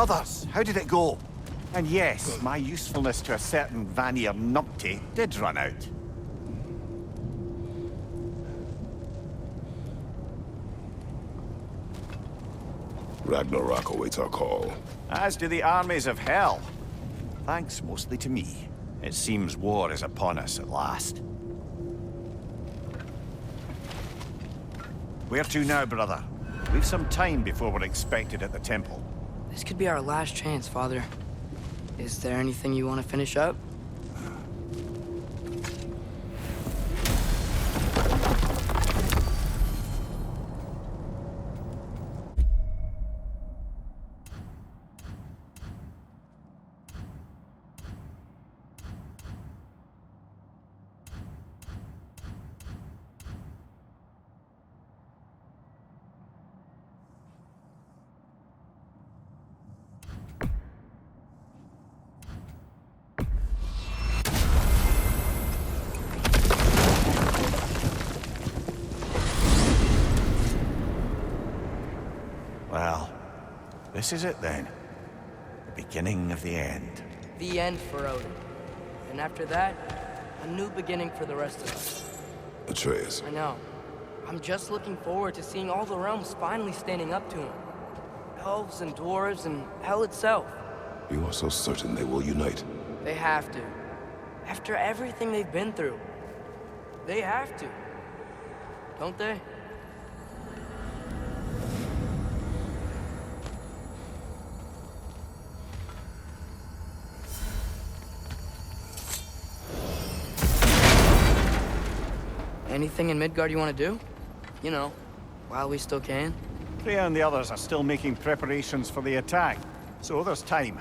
Brothers, how did it go? And yes, my usefulness to a certain Vanir numpty did run out. Ragnarök awaits our call. As do the armies of hell. Thanks mostly to me. It seems war is upon us at last. Where to now, brother? We've some time before we're expected at the temple. This could be our last chance, Father. Is there anything you want to finish up? Well, this is it then. The beginning of the end. The end for Odin. And after that, a new beginning for the rest of us. Atreus. I know. I'm just looking forward to seeing all the realms finally standing up to him. Elves and dwarves and hell itself. You are so certain they will unite. They have to. After everything they've been through. They have to. Don't they? Anything in Midgard you want to do? You know, while we still can. Freya and the others are still making preparations for the attack, so there's time.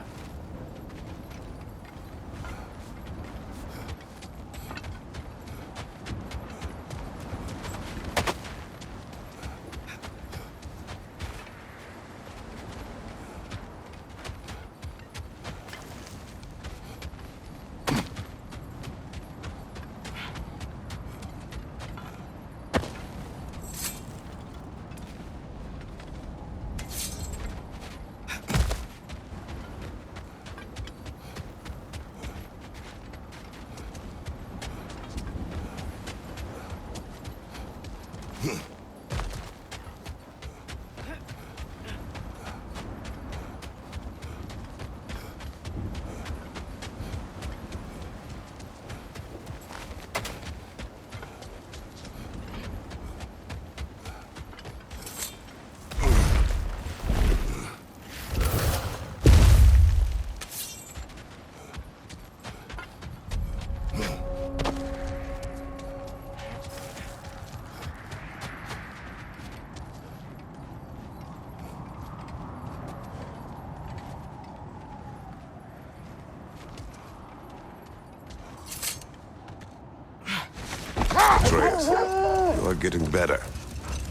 Atreus, you are getting better.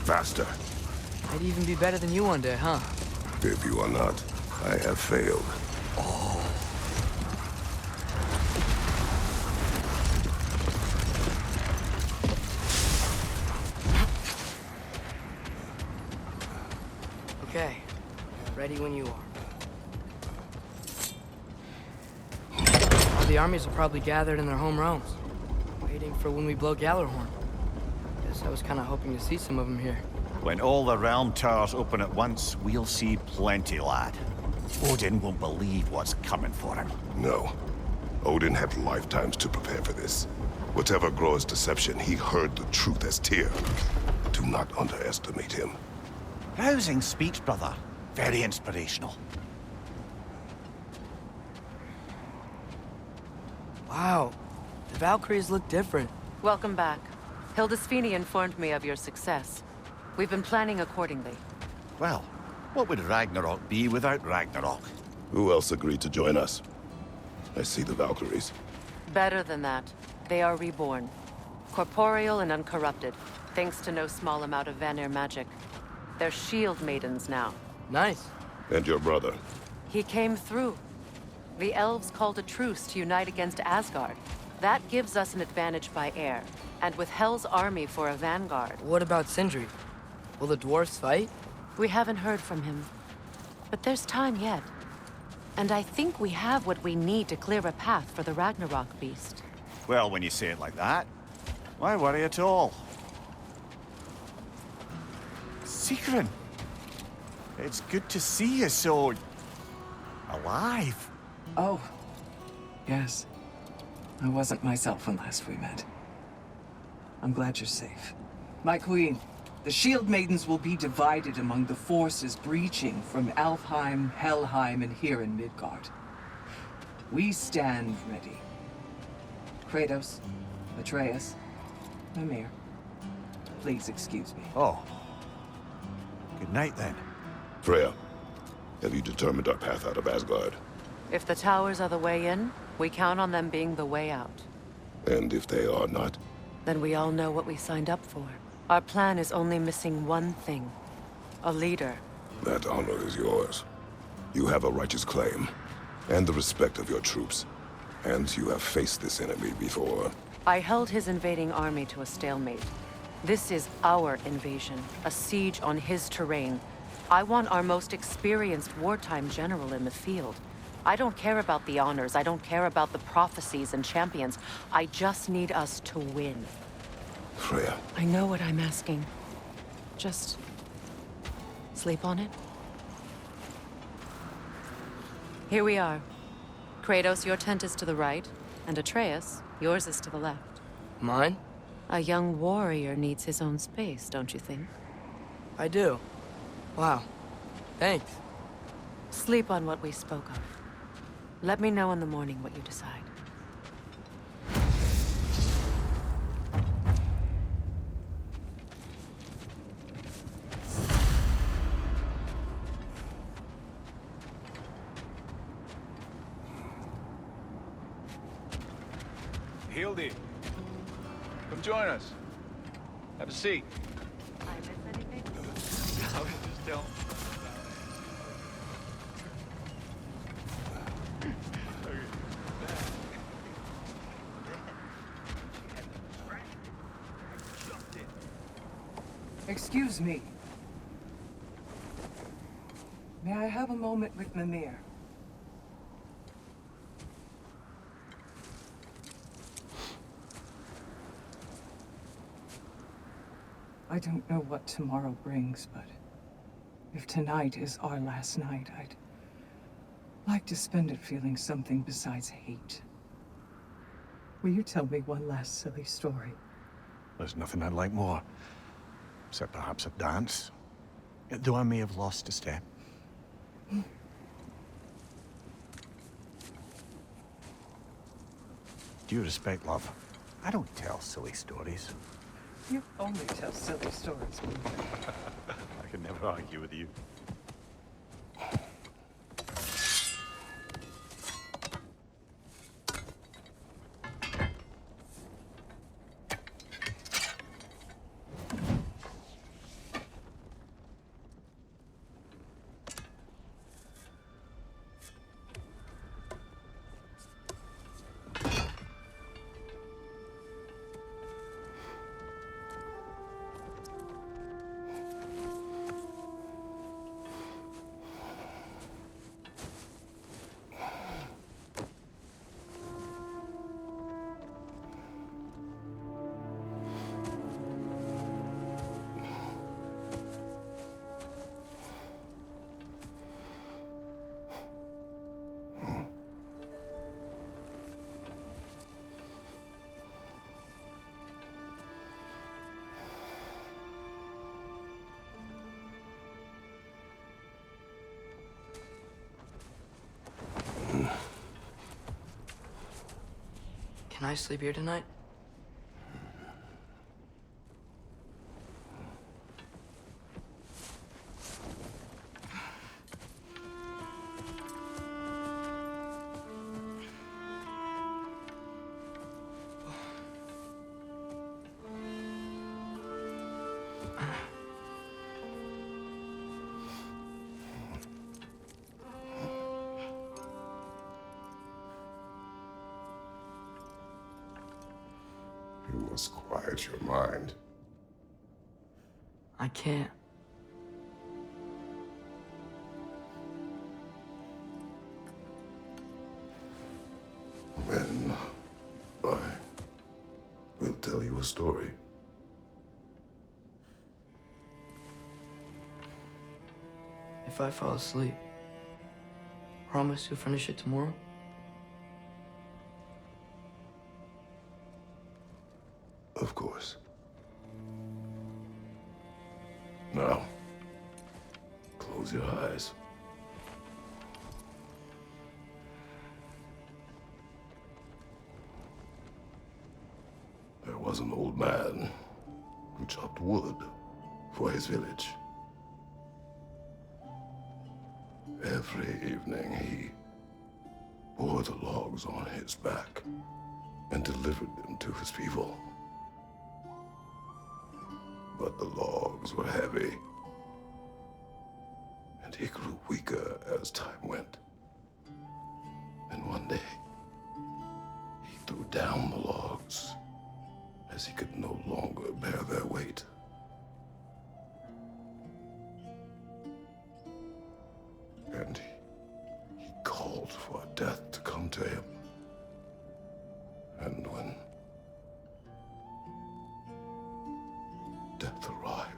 Faster. I'd even be better than you one day, huh? If you are not, I have failed. Okay. Ready when you are. All the armies are probably gathered in their home realms, waiting for when we blow Gjallarhorn. Guess I was kind of hoping to see some of them here. When all the realm towers open at once, we'll see plenty, lad. Odin won't believe what's coming for him. No. Odin had lifetimes to prepare for this. Whatever Groa's deception, he heard the truth as Tyr. Do not underestimate him. Rousing speech, brother. Very inspirational. Wow. The Valkyries look different. Welcome back. Hildisvini informed me of your success. We've been planning accordingly. Well, what would Ragnarok be without Ragnarok? Who else agreed to join us? I see the Valkyries. Better than that. They are reborn. Corporeal and uncorrupted, thanks to no small amount of Vanir magic. They're shield maidens now. Nice. And your brother. He came through. The elves called a truce to unite against Asgard. That gives us an advantage by air, and with Hell's army for a vanguard. What about Sindri? Will the dwarves fight? We haven't heard from him. But there's time yet. And I think we have what we need to clear a path for the Ragnarok beast. Well, when you say it like that, why worry at all? Sigrun, it's good to see you so... alive. Oh, yes. I wasn't myself when last we met. I'm glad you're safe. My queen, the Shield Maidens will be divided among the forces breaching from Alfheim, Helheim, and here in Midgard. We stand ready. Kratos, Atreus, Mimir, please excuse me. Oh. Good night, then. Freya, have you determined our path out of Asgard? If the towers are the way in, we count on them being the way out. And if they are not? Then we all know what we signed up for. Our plan is only missing one thing. A leader. That honor is yours. You have a righteous claim, and the respect of your troops. And you have faced this enemy before. I held his invading army to a stalemate. This is our invasion, a siege on his terrain. I want our most experienced wartime general in the field. I don't care about the honors, I don't care about the prophecies and champions. I just need us to win. Freya. I know what I'm asking. Just... sleep on it? Here we are. Kratos, your tent is to the right, and Atreus, yours is to the left. Mine? A young warrior needs his own space, don't you think? I do. Wow. Thanks. Sleep on what we spoke of. Let me know in the morning what you decide. Hildy, come join us. Have a seat. I miss anything? Just tell. Excuse me. May I have a moment with Mimir? I don't know what tomorrow brings, but if tonight is our last night, I'd like to spend it feeling something besides hate. Will you tell me one last silly story? There's nothing I'd like more. Except perhaps a dance. Though I may have lost a step. Due respect, love. I don't tell silly stories. You only tell silly stories. I can never argue with you. Can I sleep here tonight? You must quiet your mind. I can't. tell you a story. If I fall asleep, promise you'll finish it tomorrow? Of course. Now, close your eyes. There was an old man who chopped wood for his village. Every evening he bore the logs on his back and delivered them to his people. But the logs were heavy, and he grew weaker as time went. And one day, he threw down the logs as he could no longer bear their weight. And he called for death to come to him. And when death arrived,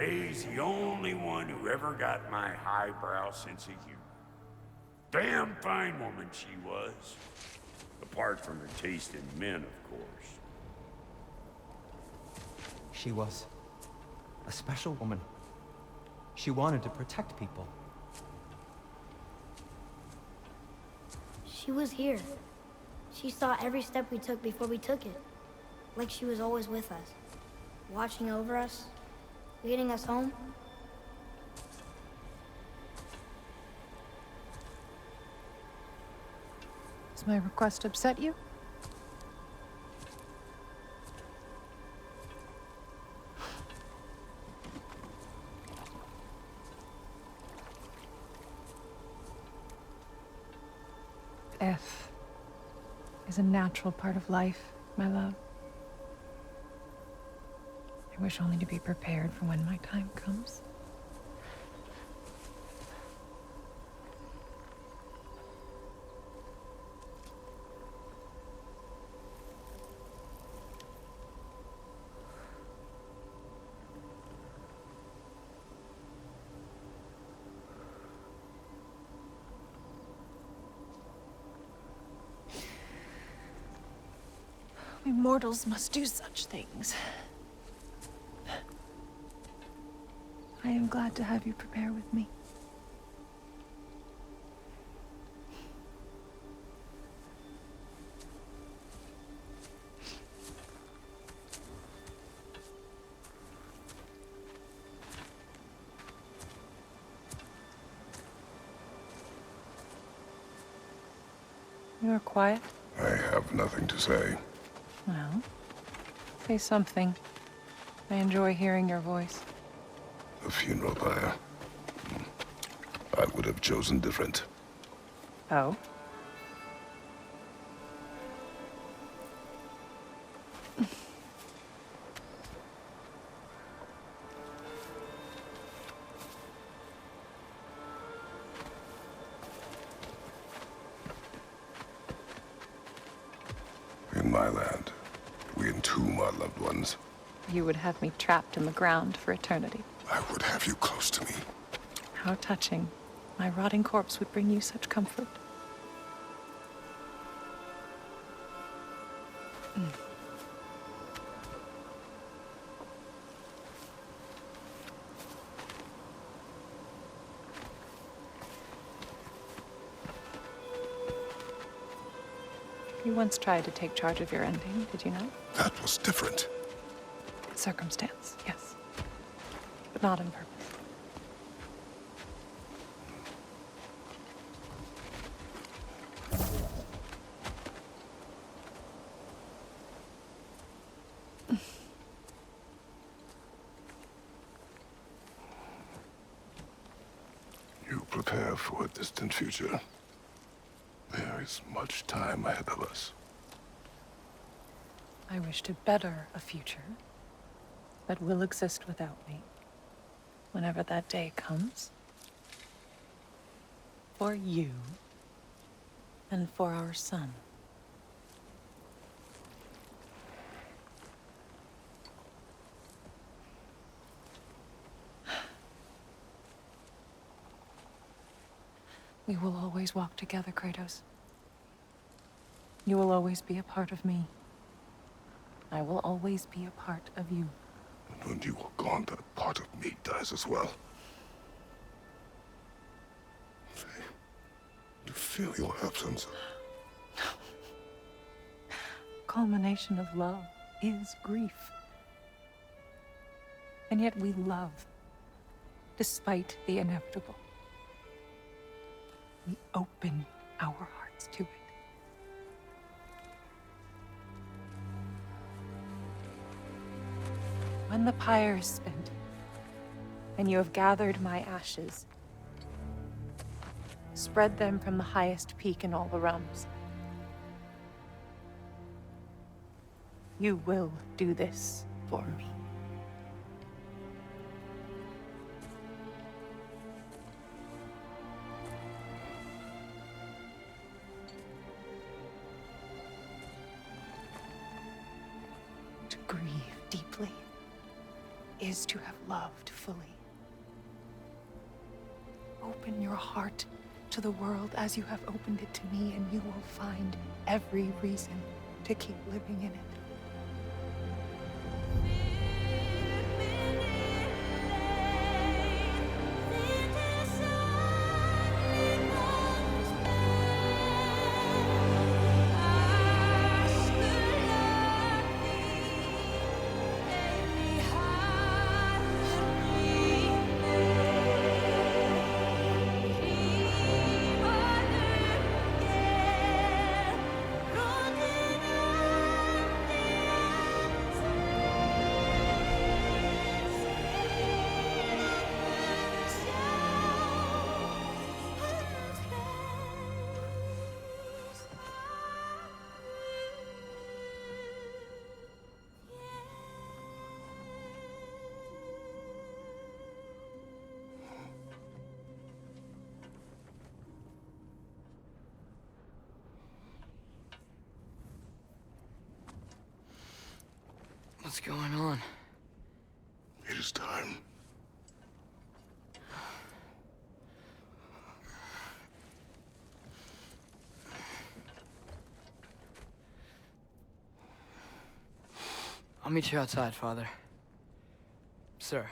He's the only one who ever got my highbrow sense of humor. Damn fine woman she was. Apart from her taste in men, of course. She was a special woman. She wanted to protect people. She was here. She saw every step we took before we took it. Like she was always with us. Watching over us. Leading us home. Does my request upset you? Death is a natural part of life, my love. I wish only to be prepared for when my time comes. We mortals must do such things. I am glad to have you prepare with me. You are quiet. I have nothing to say. Well, say something. I enjoy hearing your voice. The funeral pyre. I would have chosen different. Oh? In my land, we entomb our loved ones. You would have me trapped in the ground for eternity. I would have you close to me. How touching. My rotting corpse would bring you such comfort. You once tried to take charge of your ending, did you not? That was different. Circumstance, yes. But not on purpose. You prepare for a distant future. There is much time ahead of us. I wish to better a future that will exist without me, whenever that day comes. For you, and for our son. We will always walk together, Kratos. You will always be a part of me. I will always be a part of you. And when you are gone, that part of me dies as well. To feel your absence. Culmination of love is grief. And yet we love, despite the inevitable. We open our hearts to it. When the pyre is spent, and you have gathered my ashes, spread them from the highest peak in all the realms. You will do this for me. To grieve deeply is to have loved fully. Open your heart to the world as you have opened it to me, and you will find every reason to keep living in it. What's going on? It is time. I'll meet you outside, Father. Sir.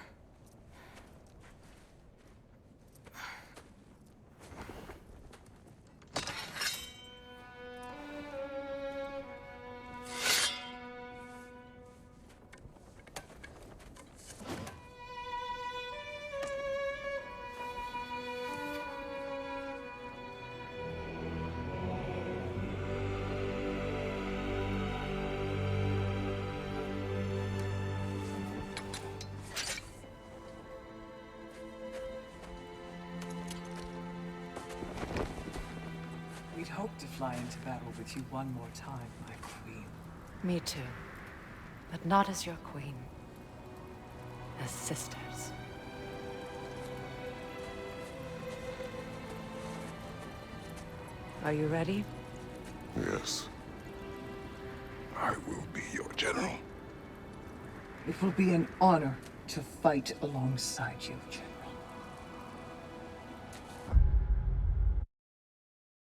We'd hoped to fly into battle with you one more time, my queen. Me too. But not as your queen. As sisters. Are you ready? Yes. I will be your general. It will be an honor to fight alongside you, General.